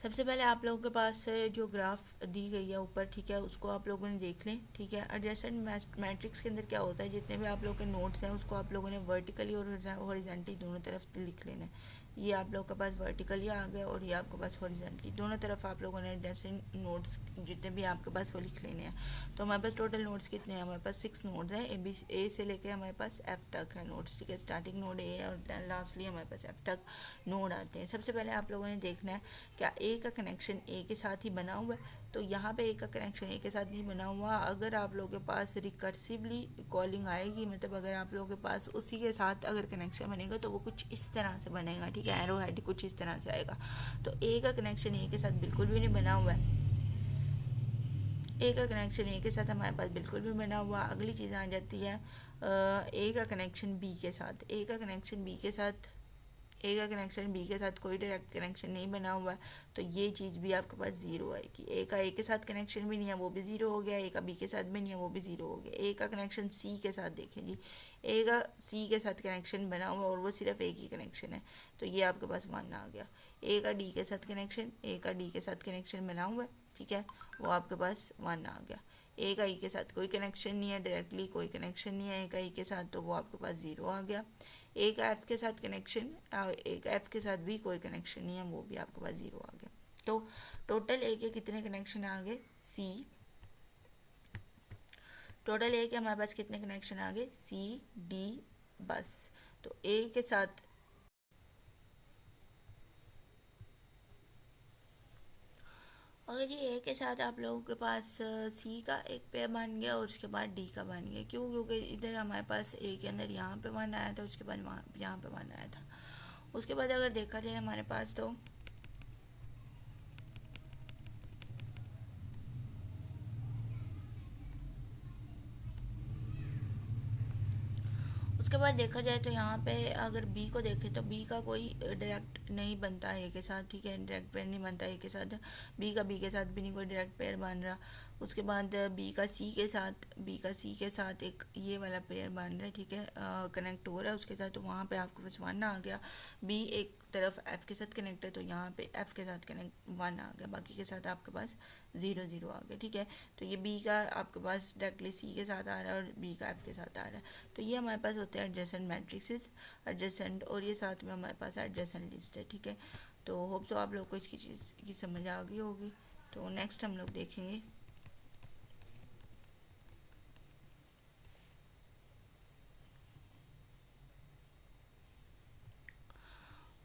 सबसे पहले आप लोगों के पास जो ग्राफ दी गई है ऊपर, ठीक है, उसको आप लोगों ने देख लें, ठीक है। एडजेसेंट मैट्रिक्स के अंदर क्या होता है, जितने भी आप लोगों के नोट्स हैं उसको आप लोगों ने वर्टिकली और हॉरिजॉन्टली दोनों तरफ लिख लेना है। ये आप लोगों के पास वर्टिकली आ गया और ये आपके पास हॉरिजॉन्टली, दोनों तरफ आप लोगों ने एडजेसेंट नोट्स जितने भी आपके पास वो लिख लेने हैं। तो हमारे पास टोटल नोट्स कितने हैं, हमारे पास 6 नोट्स हैं, ए से लेके हमारे पास एफ तक है नोट्स, ठीक है। स्टार्टिंग नोड ए है और लास्टली हमारे पास एफ तक नोड आते हैं। सबसे पहले आप लोगों ने देखना है क्या ए का कनेक्शन ए के साथ ही बना हुआ है, तो यहाँ पे ए का कनेक्शन ए के साथ नहीं बना हुआ। अगर आप लोगों के पास रिकर्सिवली कॉलिंग आएगी, मतलब अगर आप लोगों के पास उसी के साथ अगर कनेक्शन बनेगा तो वो कुछ इस तरह से बनेगा, ठीक है, एरो हेड कुछ इस तरह से आएगा। तो ए का कनेक्शन ए के साथ बिल्कुल भी नहीं बना हुआ है, ए का कनेक्शन ए के साथ हमारे पास बिल्कुल भी बना हुआ। अगली चीज़ आ जाती है ए का कनेक्शन बी के साथ। ए का कनेक्शन बी के साथ कोई डायरेक्ट कनेक्शन नहीं बना हुआ है तो ये चीज़ भी आपके पास ज़ीरो आएगी। ए का ए के साथ कनेक्शन भी नहीं है वो भी ज़ीरो हो गया, ए का बी के साथ भी नहीं है वो भी ज़ीरो हो गया। ए का कनेक्शन सी के साथ देखें जी, ए का सी के साथ कनेक्शन बना हुआ और वो सिर्फ एक ही कनेक्शन है तो ये आपके पास 1 आ गया। ए का डी के साथ कनेक्शन बना हुआ है, ठीक है, वो आपके पास 1 आ गया। ए का ई के साथ कोई कनेक्शन नहीं है, डायरेक्टली कोई कनेक्शन नहीं है ए का ई के साथ तो वो आपके पास 0 आ गया। एक एफ के साथ कनेक्शन, एक एफ के साथ भी कोई कनेक्शन नहीं है वो भी आपके पास 0 आ गया। तो टोटल ए के कितने कनेक्शन आ गए, सी, टोटल ए के हमारे पास कितने कनेक्शन आ गए, सी डी बस। तो ए के साथ और ये ए के साथ आप लोगों के पास सी का एक पेयर बन गया और उसके बाद डी का बन गया। क्यों, क्योंकि इधर हमारे पास ए के अंदर यहाँ पे 1 आया था, उसके बाद वहाँ यहाँ पे 1 आया था। उसके बाद अगर देखा जाए हमारे पास तो उसके बाद देखा जाए तो यहाँ पे अगर बी को देखें तो बी का कोई डायरेक्ट नहीं बनता ए के साथ, ठीक है, डायरेक्ट पेयर नहीं बनता ए के साथ, बी के साथ भी नहीं कोई डायरेक्ट पेयर बन रहा। उसके बाद बी का सी के साथ एक ये वाला पेयर बन रहा है, ठीक है, कनेक्ट हो रहा है उसके साथ, तो वहाँ पे आपके पास 1 आ गया। बी एक तरफ एफ के साथ कनेक्ट है तो यहाँ पे एफ के साथ कनेक्ट 1 आ गया, बाकी के साथ आपके पास 0 0 आ गया, ठीक है। तो ये बी का आपके पास डायरेक्टली सी के साथ आ रहा है और बी का एफ के साथ आ रहा है। तो ये हमारे पास होते हैं एडजेसेंट मैट्रिक्सेस, एडजेसेंट, और ये साथ में हमारे पास एडजेसेंट लिस्ट है, ठीक है। तो होप सो आप लोग को इसकी चीज़ की समझ आ गई होगी। तो नेक्स्ट हम लोग देखेंगे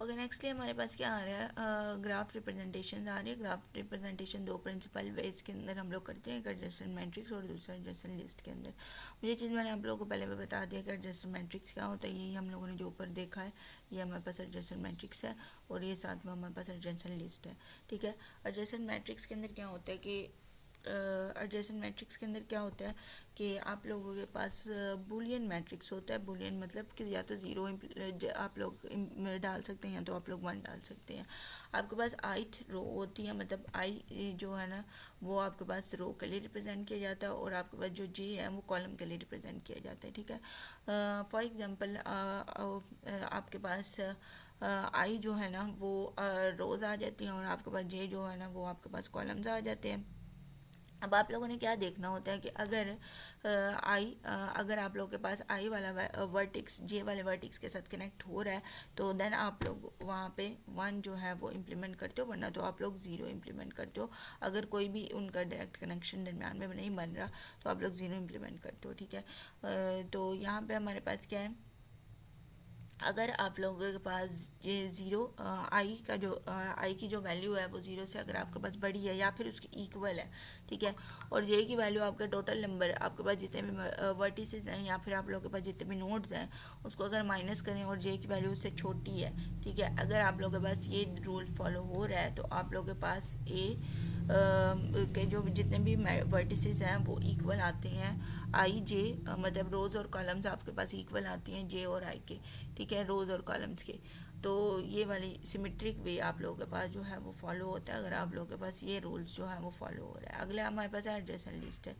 ओके। नेक्स्टली हमारे पास क्या आ रहा है, ग्राफ रिप्रेजेंटेशन आ रही है। ग्राफ रिप्रेजेंटेशन दो प्रिंसिपल वेज के अंदर हम लोग करते हैं, एक एडजेसेंट मैट्रिक्स और दूसरा एडजेसेंट लिस्ट के अंदर। ये चीज़ मैंने आप लोगों को पहले भी बता दिया कि एडजेसेंट मैट्रिक्स क्या होता है। यही हम लोगों ने जो ऊपर देखा है ये हमारे पास एडजेसेंट मैट्रिक्स है, और ये साथ में हमारे पास एडजेसेंट लिस्ट है, ठीक है। एडजेसेंट मैट्रिक्स के अंदर क्या होता है कि एडजेसेंट मैट्रिक्स के अंदर क्या होता है कि आप लोगों के पास बुलियन मैट्रिक्स होता है। बुलियन मतलब कि या तो 0 आप लोग डाल सकते हैं या तो आप लोग 1 डाल सकते हैं। आपके पास ith रो होती है, मतलब आई जो है ना वो आपके पास रो के लिए रिप्रेजेंट किया जाता है, और आपके पास जो जे है वो कॉलम के लिए रिप्रेजेंट किया जाता है, ठीक है। फॉर एग्जांपल आपके पास आई जो है ना वो रोज़ आ जाती हैं, और आपके पास जे जो है ना वो आपके पास कॉलम्स आ जाते हैं। अब आप लोगों ने क्या देखना होता है कि अगर अगर आप लोगों के पास आई वाला वर्टिक्स जे वाले वर्टिक्स के साथ कनेक्ट हो रहा है तो देन आप लोग वहाँ पे 1 जो है वो इम्प्लीमेंट करते हो, वरना तो आप लोग 0 इम्प्लीमेंट करते हो। अगर कोई भी उनका डायरेक्ट कनेक्शन दरम्यान में नहीं बन रहा तो आप लोग 0 इम्प्लीमेंट करते हो, ठीक है। तो यहाँ पे हमारे पास क्या है, अगर आप लोगों के पास ये ज़ीरो आई की जो वैल्यू है वो 0 से अगर आपके पास बड़ी है या फिर उसकी इक्वल है, ठीक है, और जे की वैल्यू आपका टोटल नंबर आपके पास जितने भी वर्टिसेस हैं या फिर आप लोगों के पास जितने भी नोड्स हैं उसको अगर माइनस करें और जे की वैल्यू उससे छोटी है, ठीक है, अगर आप लोगों के पास ये रूल फॉलो हो रहा है तो आप लोगों के पास के जो जितने भी वर्टिसेस हैं वो इक्वल आते हैं। आई जे मतलब रोज़ और कॉलम्स आपके पास इक्वल आती हैं जे और आई के, ठीक है, रोज़ और कॉलम्स के। तो ये वाली सिमेट्रिक वे आप लोगों के पास जो है वो फॉलो होता है अगर आप लोगों के पास ये रूल्स जो है वो फॉलो हो रहा है। अगले हमारे पास एडजेसेंट लिस्ट है।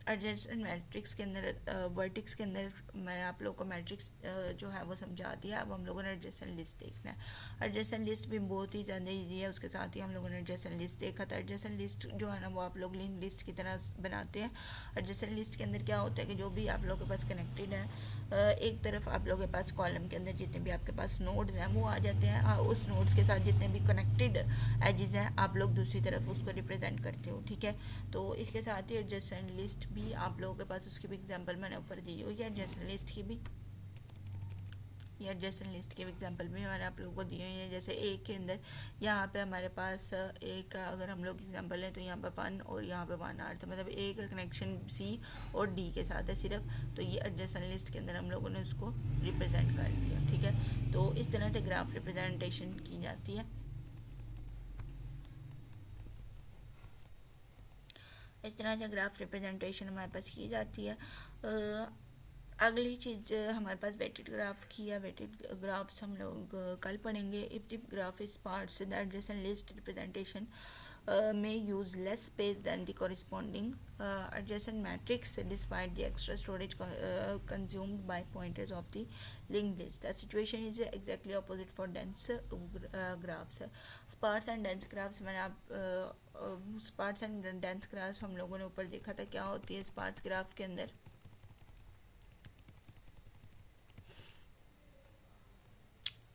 एडजेसेंट मैट्रिक्स के अंदर वर्टिक्स के अंदर मैंने आप लोगों को मैट्रिक्स जो है वो समझा दिया। अब हम लोगों ने एडजेसेंट लिस्ट देखना है। एडजेसेंट लिस्ट भी बहुत ही ज़्यादा ईजी है, उसके साथ ही हम लोगों ने एडजेसेंट लिस्ट देखा था। एडजेसेंट लिस्ट जो है ना वो आप लोग लिंक लिस्ट की तरह बनाते हैं। एडजेसेंट लिस्ट के अंदर क्या होता है कि जो भी आप लोगों के पास कनेक्टेड है, एक तरफ आप लोगों के पास कॉलम के अंदर जितने भी आपके पास नोड्स हैं वो आ जाते हैं, उस नोड्स के साथ जितने भी कनेक्टेड एजेस हैं आप लोग दूसरी तरफ उसको रिप्रेजेंट करते हो, ठीक है। तो इसके साथ ही एडजेसेंट लिस्ट भी आप लोगों के पास उसकी भी एग्जांपल मैंने ऊपर दी हुई है। एडजेसेंट लिस्ट की भी या एडजेसेंट लिस्ट के एग्जांपल भी मैंने आप लोगों को दिए हुए हैं। जैसे ए के अंदर यहाँ पे हमारे पास एक अगर हम लोग एग्जांपल लें तो यहाँ पे 1 और यहाँ पे 1 आ रहा था, मतलब ए का कनेक्शन सी और डी के साथ है सिर्फ, तो ये एडजेसेंट लिस्ट के अंदर हम लोगों ने उसको रिप्रेजेंट कर दिया, ठीक है। तो इस तरह से ग्राफ रिप्रेजेंटेशन की जाती है। इस तरह से ग्राफ रिप्रेजेंटेशन हमारे पास की जाती है। अगली चीज़ हमारे पास वेटेड ग्राफ की है। वेटेड ग्राफ्स हम लोग कल पढ़ेंगे। If the graph is parts the adjacent list representation may use less space than the corresponding adjacent matrix despite the extra storage consumed by pointers of the linked list. The situation is exactly opposite for dense graphs. Sparse and dense graphs मैंने आप sparse and dense graphs हम लोगों ने ऊपर देखा था क्या होती है sparse ग्राफ के अंदर।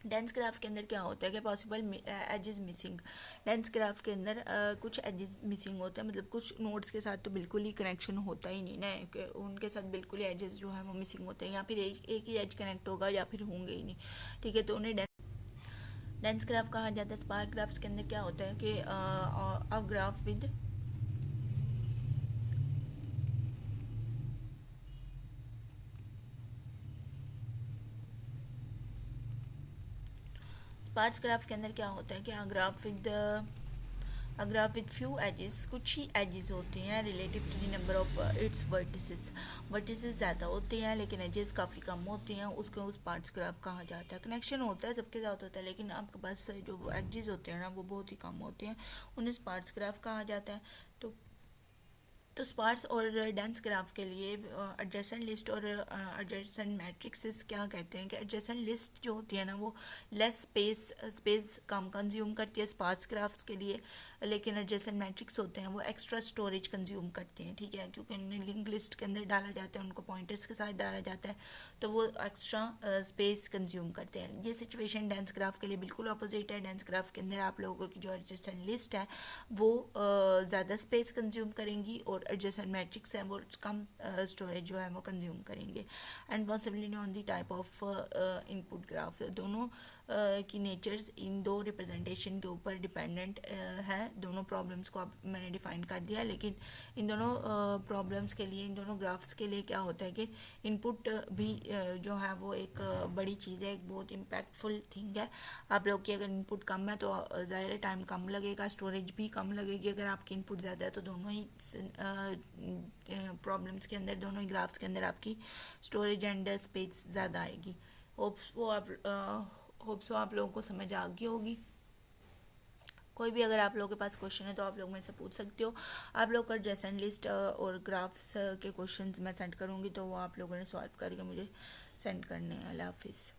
डेंस ग्राफ के अंदर क्या होता है कि possible edges missing. Dense graph के अंदर कुछ एजेस मिसिंग होते हैं, मतलब कुछ नोड्स के साथ तो बिल्कुल ही कनेक्शन होता ही नहीं ना, कि उनके साथ बिल्कुल ही एजेस जो है वो मिसिंग होते हैं, या फिर एक ही एज कनेक्ट होगा या फिर होंगे ही नहीं, ठीक है, तो उन्हें डेंस ग्राफ कहा जाता है। स्पार्क ग्राफ्स के अंदर क्या होता है कि a graph with sparse graph के अंदर क्या होता है कि graph with a graph with few edges, कुछ ही एजेस होते हैं relative to the number of its vertices. Vertices ज़्यादा होते हैं लेकिन एजेस काफ़ी कम होते हैं, उसको उस पार्ट्स ग्राफ कहा जाता है। कनेक्शन होता है सबके साथ होता है लेकिन आपके पास जो एजेस होते हैं ना वो बहुत ही कम होते हैं, उन्हें स्पार्स ग्राफ कहा जाता है। तो स्पार्स और डेंस ग्राफ के लिए एडजेसेंट लिस्ट और एडजेसेंट मैट्रिक्स क्या कहते हैं कि एडजेसेंट लिस्ट जो होती है ना वो लेस स्पेस कम कंज्यूम करती है स्पार्स ग्राफ्स के लिए, लेकिन एडजेसेंट मैट्रिक्स होते हैं वो एक्स्ट्रा स्टोरेज कंज्यूम करते हैं, ठीक है, क्योंकि उन्हें लिंक लिस्ट के अंदर डाला जाता है, उनको पॉइंटर्स के साथ डाला जाता है, तो वो एक्स्ट्रा स्पेस कंज्यूम करते हैं। ये सिचुएशन डेंस ग्राफ के लिए बिल्कुल अपोजिट है। डेंस ग्राफ के अंदर आप लोगों की जो एडजेसेंट लिस्ट है वो ज़्यादा स्पेस कंज्यूम करेंगी और एडजेसेंट मैट्रिक्स हैं वो कम स्टोरेज जो है वो कंज्यूम करेंगे। And possibly on the type of input graph, दोनों की नेचर्स इन दो रिप्रेजेंटेशन के ऊपर डिपेंडेंट है। दोनों प्रॉब्लम्स को अब मैंने डिफाइन कर दिया, लेकिन इन दोनों प्रॉब्लम्स के लिए, इन दोनों ग्राफ्स के लिए क्या होता है कि इनपुट भी जो है वो एक बड़ी चीज़ है, एक बहुत इम्पैक्टफुल थिंग है। आप लोग की अगर इनपुट कम है तो ज़ाहिर है टाइम कम लगेगा, स्टोरेज भी कम लगेगी। अगर आपकी इनपुट ज़्यादा है तो दोनों ही प्रॉब्लम्स के अंदर, दोनों ही ग्राफ्स के अंदर आपकी स्टोरेज एंड स्पेस ज़्यादा आएगी। होप्स वो आप लोगों को समझ आ गई होगी। कोई भी अगर आप लोगों के पास क्वेश्चन है तो आप लोग मेरे से पूछ सकते हो। आप लोग का जेसन लिस्ट और ग्राफ्स के क्वेश्चंस मैं सेंड करूँगी तो वो आप लोगों ने सॉल्व करके मुझे सेंड करने हैं। अल्लाह हाफिज़।